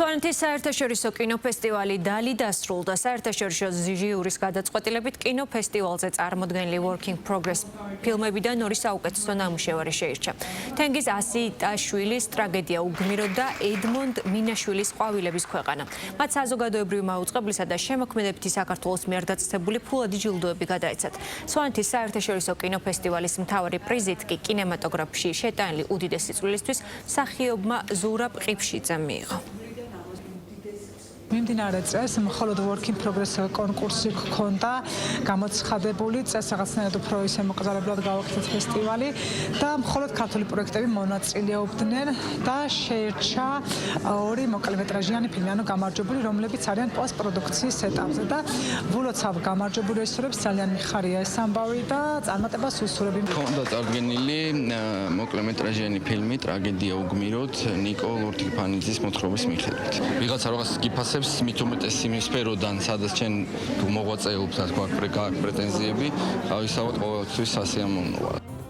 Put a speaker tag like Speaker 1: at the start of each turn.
Speaker 1: სვანეთის საერთაშორისო კინოფესტივალი დალი დასრულდა. საერთაშორისო ჟიურის გადაწყვეტილებით კინოფესტივალზე წარმოდგენილი Work in Progress ფილმებიდან ორი საუკეთესო ნამუშევარი შეირჩა. თენგიზ ასიტაშვილის ტრაგედია უგმირო და ედმონდ მინაშვილის ყვავილების ქვეყანა. მათ საზოგადოებრივი მაუწყებლისა და შემოქმედებითი საქართველოს მიერ დაწესებული ფულადი ჯილდოები გადაეცათ. სვანეთის საერთაშორისო კინოფესტივალის მთავარი პრიზით კი კინემატოგრაფში შეტანილი უდიდესი წვლილისთვის მსახიობმა ზურაბ ყიფშიძემ მიიღო.
Speaker 2: მიმდინარე წელს მხოლოდ Work in Progress კონკურსი ჰქონდა გამოცხადებული, წელს რაღაცნაირად უფრო ისე მოკრძალებლად გავაკეთეთ ფესტივალი და მხოლოდ ქართული პროექტები მონაწილეობდნენ და შეირჩა ორი მოკლემეტრაჟიანი ფილმი, ანუ გამარჯვებული, რომლებიც არიან პოსტპროდუქციის ეტაპზე და ვულოცავ გამარჯვებულ რეჟისორებს ძალიან მიხარია ეს ამბავი და წარმატებას უსურვები.
Speaker 3: ჰქონდა წარდგენილი მოკლემეტრაჟიანი ფილმი ტრაგედია უგმიროთ ნიკო ლორთქიფანიძის მოთხრობის მიხედვით. ვიღაცა რაღაც გიფასებს მით უმეტეს იმ სფეროდან, სადაც ჩვენ მოღვაწეობს, ასე ვთქვათ, პრეტენზიები, ავისავად ყოველთვის სასიამოვნოა.